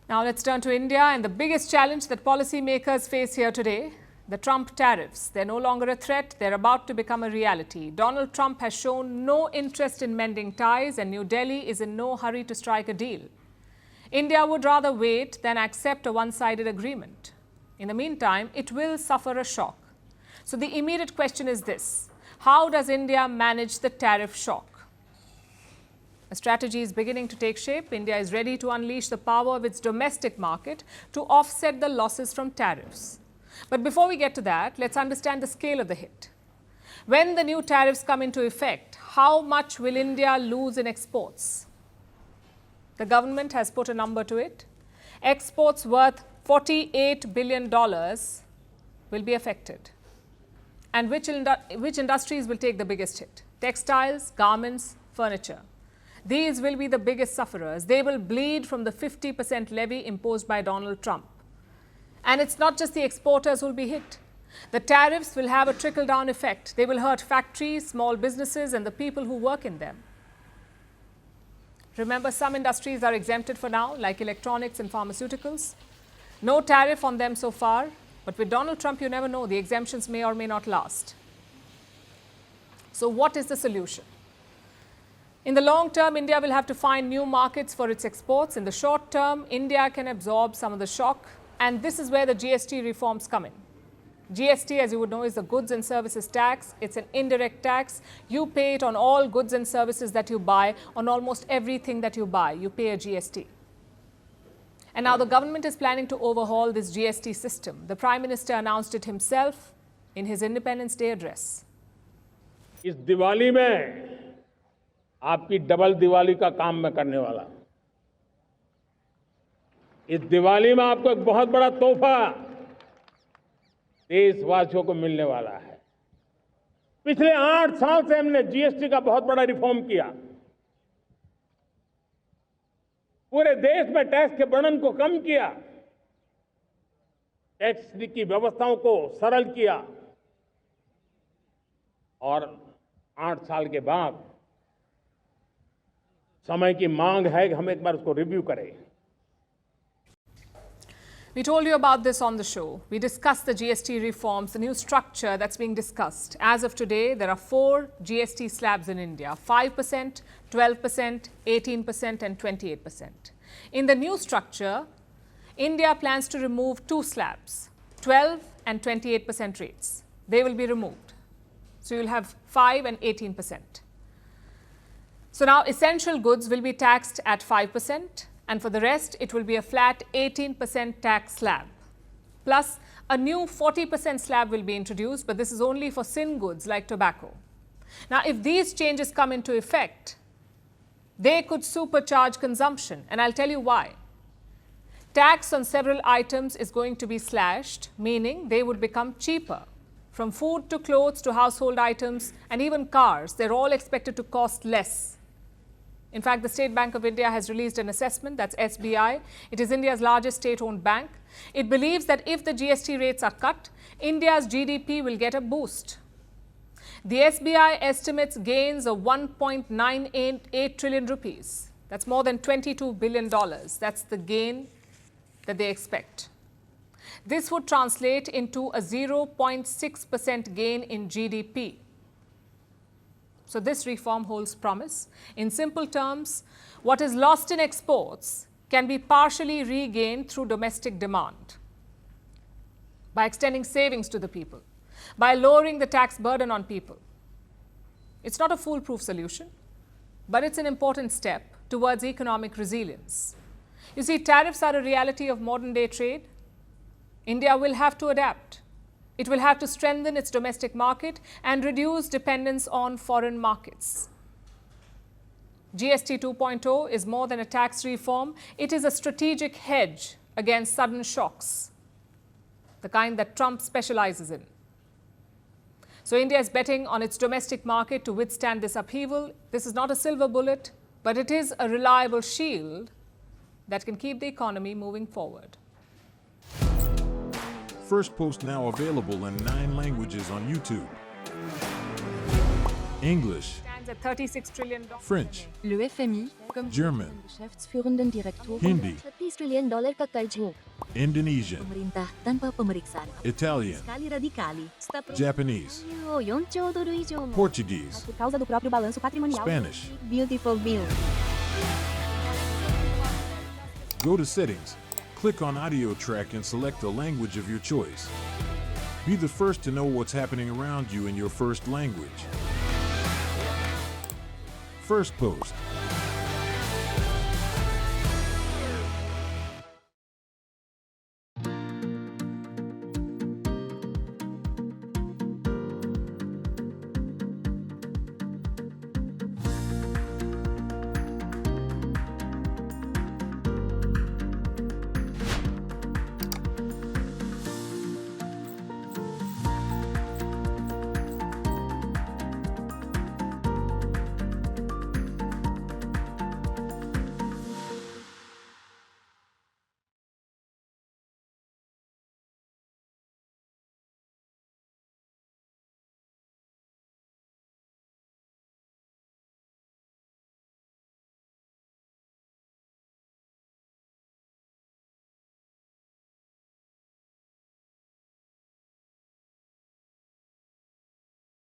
Now let's turn to India and the biggest challenge that policymakers face here today, the Trump tariffs. They're no longer a threat, they're about to become a reality. Donald Trump has shown no interest in mending ties and New Delhi is in no hurry to strike a deal. India would rather wait than accept a one-sided agreement. In the meantime, it will suffer a shock. So the immediate question is this: how does India manage the tariff shock? A strategy is beginning to take shape. India is ready to unleash the power of its domestic market to offset the losses from tariffs. But before we get to that, let's understand the scale of the hit. When the new tariffs come into effect, how much will India lose in exports? The government has put a number to it. Exports worth $48 billion will be affected. And which industries will take the biggest hit? Textiles, garments, furniture. These will be the biggest sufferers. They will bleed from the 50% levy imposed by Donald Trump. And it's not just the exporters who will be hit. The tariffs will have a trickle-down effect. They will hurt factories, small businesses, and the people who work in them. Remember, some industries are exempted for now, like electronics and pharmaceuticals. No tariff on them so far, but with Donald Trump, you never know. The exemptions may or may not last. So what is the solution? In the long term, India will have to find new markets for its exports. In the short term, India can absorb some of the shock. And this is where the GST reforms come in. GST, as you would know, is the goods and services tax. It's an indirect tax. You pay it on all goods and services that you buy, on almost everything that you buy. You pay a GST. And now the government is planning to overhaul this GST system. The Prime Minister announced it himself in his Independence Day address. इस दिवाली में आपकी double Diwali का काम मैं करने वाला हूं। इस दिवाली में आपको एक बहुत बड़ा तोहफा देशवासियों को मिलने वाला है। पिछले 8 साल से हमने जीएसटी का बहुत बड़ा रिफॉर्म किया। पूरे देश में टैक्स के बर्डन को कम किया, टैक्स की व्यवस्थाओं को सरल किया और 8 साल के बाद समय की मांग है कि हम एक बार उसको रिव्यू करें। We told you about this on the show. We discussed the GST reforms, the new structure that's being discussed. As of today, there are 4 GST slabs in India: 5%, 12%, 18%, and 28%. In the new structure, India plans to remove 2 slabs, 12 and 28% rates. They will be removed. So you'll have 5 and 18%. So now essential goods will be taxed at 5%. And for the rest, it will be a flat 18% tax slab. Plus, a new 40% slab will be introduced, but this is only for sin goods like tobacco. Now, if these changes come into effect, they could supercharge consumption, and I'll tell you why. Tax on several items is going to be slashed, meaning they would become cheaper. From food to clothes to household items and even cars, they're all expected to cost less. In fact, the State Bank of India has released an assessment, that's SBI. It is India's largest state-owned bank. It believes that if the GST rates are cut, India's GDP will get a boost. The SBI estimates gains of 1.988 trillion rupees. That's more than $22 billion. That's the gain that they expect. This would translate into a 0.6% gain in GDP. So this reform holds promise. In simple terms, what is lost in exports can be partially regained through domestic demand by extending savings to the people, by lowering the tax burden on people. It's not a foolproof solution, but it's an important step towards economic resilience. You see, tariffs are a reality of modern-day trade. India will have to adapt. It will have to strengthen its domestic market and reduce dependence on foreign markets. GST 2.0 is more than a tax reform. It is a strategic hedge against sudden shocks, the kind that Trump specializes in. So India is betting on its domestic market to withstand this upheaval. This is not a silver bullet, but it is a reliable shield that can keep the economy moving forward. Firstpost now available in 9 languages on YouTube. English, at $36 trillion. French, Le FMI, comme German, Geschäftsführenden Direktoren, Hindi, $30 trillion ka karj mo. Indonesian, Pemerintah tanpa pemeriksaan. Italian, Kali radikali. Stop. Japanese, O 4 兆ドル以上も Portuguese, por causa do próprio balanço patrimonial. Spanish. Beautiful bill. Go to Settings, click on Audio Track and select the language of your choice. Be the first to know what's happening around you in your first language. Firstpost.